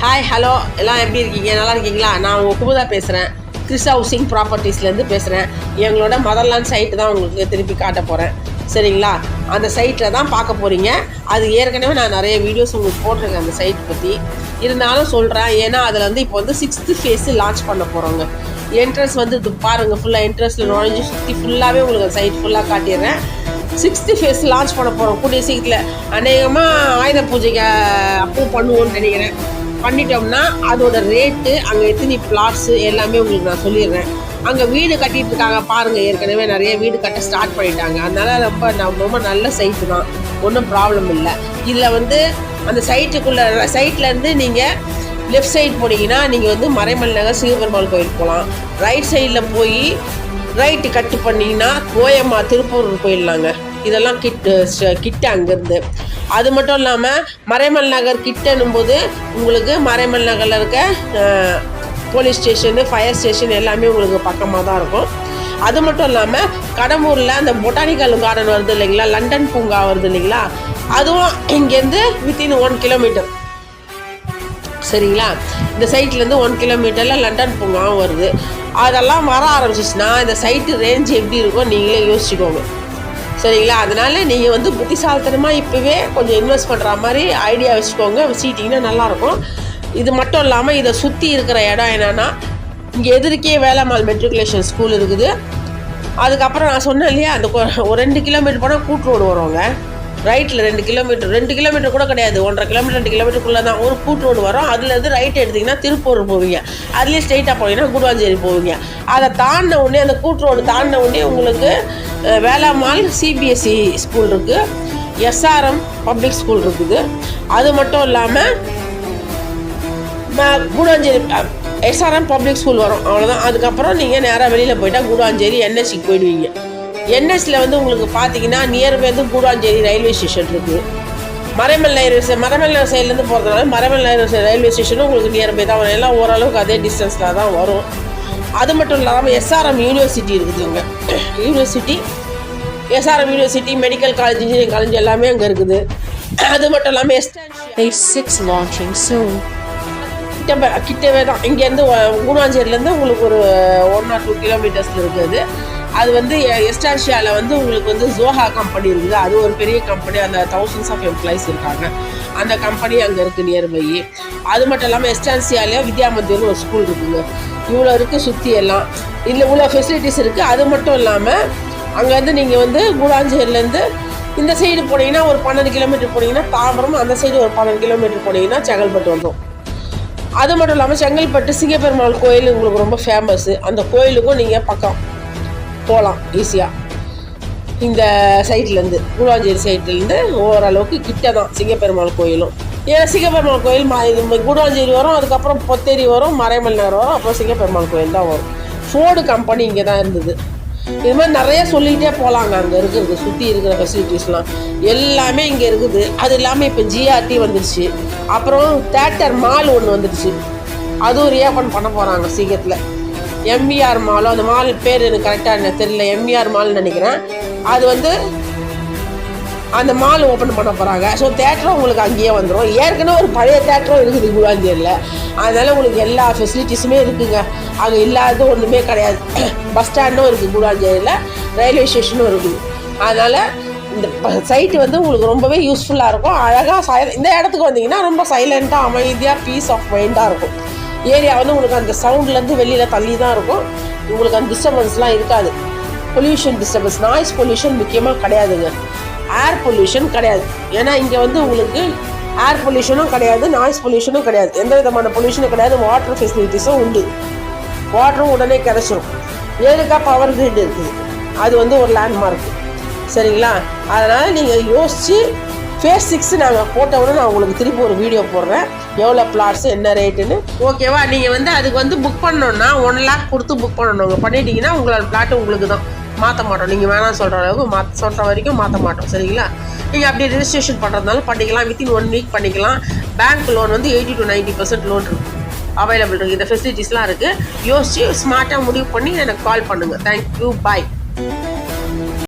Hi hello எல்லாம் எப்படி இருக்கீங்க? நல்லா இருக்கீங்களா? நான் உங்கள் குமுதா பேசுகிறேன். கிறிஸ் ஹவுசிங் ப்ராப்பர்ட்டிஸ்லேருந்து பேசுகிறேன். எங்களோட மதர்லாண்ட் சைட்டு தான் உங்களுக்கு திருப்பி காட்ட போகிறேன். சரிங்களா? அந்த சைட்டில் தான் பார்க்க போகிறீங்க. அது ஏற்கனவே நான் நிறைய வீடியோஸ் உங்களுக்கு போட்டிருக்கேன் அந்த சைட் பற்றி. இருந்தாலும் சொல்கிறேன், ஏன்னா அதில் வந்து இப்போ வந்து 6th phase லான்ச் பண்ண போகிறோங்க. என்ட்ரன்ஸ் வந்து இது பாருங்கள், ஃபுல்லாக என்ட்ரன்ஸில் நுழைஞ்சி சுற்றி ஃபுல்லாகவே உங்களுக்கு அந்த சைட் ஃபுல்லாக காட்டிடுறேன். 6th phase லான்ச் பண்ண போகிறோம் கூடிய சீக்கிரத்தில். அநேகமாக ஆயுத பூஜைக்கு அப்ரூவ் பண்ணுவோன்னு நினைக்கிறேன். பண்ணிட்டோம்னா அதோட ரேட்டு, அங்கே எத்தனை பிளாட்ஸு எல்லாமே உங்களுக்கு நான் சொல்லிடுறேன். அங்கே வீடு கட்டிகிட்டு இருக்காங்க பாருங்கள், ஏற்கனவே நிறைய வீடு கட்ட ஸ்டார்ட் பண்ணிட்டாங்க. அதனால் ரொம்ப நல்ல சைட்டு தான், ஒன்றும் ப்ராப்ளம் இல்லை. இதில் வந்து அந்த சைட்லேருந்து நீங்கள் லெஃப்ட் சைடு போனீங்கன்னா நீங்கள் வந்து மறைமல் நகர் சிவபெருமாள் கோயில் போகலாம். ரைட் சைடில் போய் ரைட்டு கட்டு பண்ணிங்கன்னா கோயம்மா திருப்பூர் போயிடலாங்க. இதெல்லாம் கிட்ட அங்கேருந்து. அது மட்டும் இல்லாமல் மறைமல் நகர் கிட்டனும் போது உங்களுக்கு மறைமல் நகரில் இருக்க போலீஸ் ஸ்டேஷனு, ஃபயர் ஸ்டேஷன் எல்லாமே உங்களுக்கு பக்கமாக தான் இருக்கும். அது மட்டும் இல்லாமல் கடம்பூரில் அந்த பொட்டானிக்கல் கார்டன் வருது இல்லைங்களா, லண்டன் பூங்கா வருது இல்லைங்களா, அதுவும் இங்கேருந்து வித்தின் 1 கிலோமீட்டர். சரிங்களா? இந்த சைட்லேருந்து 1 கிலோமீட்டரில் லண்டன் பூங்காவும் வருது. அதெல்லாம் வர ஆரம்பிச்சிச்சுன்னா இந்த சைட்டு ரேஞ்ச் எப்படி இருக்கும் நீங்களே யோசிச்சுக்கோங்க. சரிங்களா? அதனால் நீங்கள் வந்து புத்திசாலித்தனமாக இப்போவே கொஞ்சம் இன்வெஸ்ட் பண்ணுற மாதிரி ஐடியா வச்சுக்கோங்க. வச்சுக்கிட்டிங்கன்னா நல்லாயிருக்கும். இது மட்டும் இல்லாமல் இதை சுற்றி இருக்கிற இடம் என்னென்னா, இங்கே எதிர்க்கே வேலம்மாள் மெட்ரிகுலேஷன் ஸ்கூல் இருக்குது. அதுக்கப்புறம் நான் சொன்னேன் இல்லையா, அந்த ஒரு 2 கிலோமீட்டர் போனால் கூட்டு ரோடு வருவாங்க. ரைட்டில் 2 கிலோமீட்டர் கூட கிடையாது, 1.5 கிலோமீட்டர் 2 கிலோமீட்டருக்குள்ளே தான் ஒரு கூட்டு ரோடு வரும். அதுலேருந்து ரைட் எடுத்திங்கன்னா திருப்பூர் போவீங்க. அதுலேயே ஸ்ட்ரெயிட்டாக போனீங்கன்னா கூடுவாஞ்சேரி போவீங்க. அதை தாண்டின உடனே, அந்த கூட்டு ரோடு தாண்டின உடனே உங்களுக்கு வேலம்மாள் சிபிஎஸ்சி ஸ்கூல் இருக்குது, எஸ்ஆர்எம் பப்ளிக் ஸ்கூல் இருக்குது. அது மட்டும் இல்லாமல் கூடுவாஞ்சேரி எஸ்ஆர்எம் பப்ளிக் ஸ்கூல் வரும், அவ்வளோதான். அதுக்கப்புறம் நீங்கள் நேராக வெளியில் போயிட்டால் கூடுவாஞ்சேரி என்எஸ்சிக்கு போயிடுவீங்க. என்எஸ்சியில் வந்து உங்களுக்கு பார்த்தீங்கன்னா நியர்பை வந்து கூடுவாஞ்சேரி ரயில்வே ஸ்டேஷன் இருக்குது. மறைமல் நகர் சைட்லேருந்து போகிறதுனால மறைமல் நகர் ரயில்வே ஸ்டேஷனும் உங்களுக்கு நியர்பை தான் வரும். எல்லாம் ஓரளவுக்கு அதே டிஸ்டன்ஸில் தான் வரும். அது மட்டும் இல்லாமல் எஸ்ஆர்எம் யூனிவர்சிட்டி இருக்குதுங்க. SRM university, medical college, engineering college எல்லாமே அங்கே இருக்குது. அது மட்டும் இல்லாமல் A6 launching soon. கிட்டவே தான். இங்கேருந்து கூடுவாஞ்சேரியிலேருந்து உங்களுக்கு ஒரு 1 or 2 கிலோமீட்டர்ஸில் இருக்குது. அது வந்து எஸ்டான்ஷியாவில் வந்து உங்களுக்கு வந்து ஜோஹா கம்பெனி இருக்குது. அது ஒரு பெரிய கம்பெனி, அந்த thousands of எம்ப்ளாயிஸ் இருக்காங்க. அந்த கம்பெனி அங்கே இருக்குது நியர்பை. அது மட்டும் இல்லாமல் எஸ்டான்ஷியாவிலே வித்யா மந்திர்னு ஒரு ஸ்கூல் இருக்குதுங்க. இவ்வளோ இருக்குது சுற்றி எல்லாம். இதில் இவ்வளோ ஃபெசிலிட்டிஸ் இருக்குது. அது மட்டும் இல்லாமல் அங்கேருந்து நீங்கள் வந்து கூடுவாஞ்சேரியிலேருந்து இந்த சைடு போனீங்கன்னா ஒரு 12 கிலோமீட்டர் போனீங்கன்னா தாம்பரம், அந்த சைடு ஒரு 12 கிலோமீட்டர் போனீங்கன்னா செங்கல்பட்டு வந்துடும். அது மட்டும் இல்லாமல் செங்கல்பட்டு சிங்கப்பெருமாள் கோயில் உங்களுக்கு ரொம்ப ஃபேமஸ்ஸு. அந்த கோயிலுக்கும் நீங்கள் பக்கம் போகலாம் ஈஸியாக. இந்த சைட்லேருந்து கூடுவாஞ்சேரி சைட்லேருந்து ஓரளவுக்கு கிட்ட தான் சிங்கப்பெருமாள் கோயிலும். ஏன்னா சிங்கப்பெருமாள் கோயில் கூடுவாஞ்சேரி வரும், அதுக்கப்புறம் பொத்தேரி வரும், மறைமல் நகர் வரும், அப்புறம் சிங்கப்பெருமாள் கோயில் தான் வரும். ஃபோர்டு கம்பெனி இங்கே தான் இருந்தது. இது மாதிரி நிறைய சொல்லிகிட்டே போகலாங்க. அங்கே இருக்கிறது சுற்றி இருக்கிற ஃபெசிலிட்டிஸ்லாம் எல்லாமே இங்கே இருக்குது. அது இல்லாமல் இப்போ ஜிஆர்டி வந்துடுச்சு. அப்புறம் தேட்டர் மால் ஒன்று வந்துடுச்சு, அதுவும் ரீஓப்பன் பண்ண போகிறாங்க சீக்கிரத்தில். எம்விஆர் மாலும், அந்த மால் பேர் எனக்கு கரெக்டாக என்ன தெரியல, எம்விஆர் மால்னு நினைக்கிறேன். அது வந்து அந்த மால் ஓப்பன் பண்ண போகிறாங்க. ஸோ தேட்டரும் உங்களுக்கு அங்கேயே வந்துடும். ஏற்கனவே ஒரு பழைய தேட்டரும் இருக்குது கூடுவாஞ்சேரியில். அதனால் உங்களுக்கு எல்லா ஃபெசிலிட்டிஸுமே இருக்குதுங்க. அங்கே இல்லாதது ஒன்றுமே கிடையாது. பஸ் ஸ்டாண்டும் இருக்குது கூடுவாஞ்சேரியில், ரயில்வே ஸ்டேஷனும் இருக்குது. அதனால் இந்த சைட்டு வந்து உங்களுக்கு ரொம்பவே யூஸ்ஃபுல்லாக இருக்கும். அழகாக இந்த இடத்துக்கு வந்தீங்கன்னா ரொம்ப சைலண்ட்டாக, அமைதியாக, பீஸ் ஆஃப் மைண்டாக இருக்கும். ஏரியா வந்து உங்களுக்கு அந்த சவுண்ட்லேருந்து வெளியில் தள்ளி தான் இருக்கும். உங்களுக்கு அந்த டிஸ்டர்பன்ஸ்லாம் இருக்காது. பொல்யூஷன் டிஸ்டர்பன்ஸ், நாய்ஸ் பொல்யூஷன் முக்கியமாக கிடையாதுங்க. ஏர் பொல்யூஷன் கிடையாது. ஏன்னா இங்கே வந்து உங்களுக்கு ஏர் பொல்யூஷனும் கிடையாது, நாய்ஸ் பொல்யூஷனும் கிடையாது, எந்த விதமான பொல்யூஷனும் கிடையாது. வாட்டர் ஃபெசிலிட்டிஸும் உண்டு. வாட்டரும் உடனே கிடச்சிரும். ஏழுக்கா பவர் கிரிட் இருக்குது. அது வந்து ஒரு லேண்ட்மார்க்கு. சரிங்களா? அதனால் நீங்கள் யோசித்து ஃபேஸ் 6 நாங்கள் போட்டவுடனே நான் உங்களுக்கு திருப்பி ஒரு வீடியோ போடுறேன், எவ்வளோ பிளாட்ஸு என்ன ரேட்டுன்னு. ஓகேவா? நீங்கள் வந்து அதுக்கு வந்து புக் பண்ணணுன்னா 1 lakh கொடுத்து புக் பண்ணணும். பண்ணிட்டீங்கன்னா உங்களோட பிளாட்டு உங்களுக்கு தான், மாற்ற மாட்டோம். நீங்கள் வேணாம் சொல்கிற அளவுக்கு சொல்கிற வரைக்கும் மாற்ற மாட்டோம். சரிங்களா? நீங்கள் அப்படி ரெஜிஸ்ட்ரேஷன் பண்ணுறதுனால பண்ணிக்கலாம். வித்தின் 1 week பண்ணிக்கலாம். பேங்க் லோன் வந்து 80 to 90% லோன் இருக்குது, அவைலபிள் இருக்குது. இந்த ஃபெசிலிட்டிஸ்லாம் இருக்குது. யோசித்து ஸ்மார்ட்டாக முடிவு பண்ணி எனக்கு கால் பண்ணுங்கள். தேங்க்யூ, பாய்.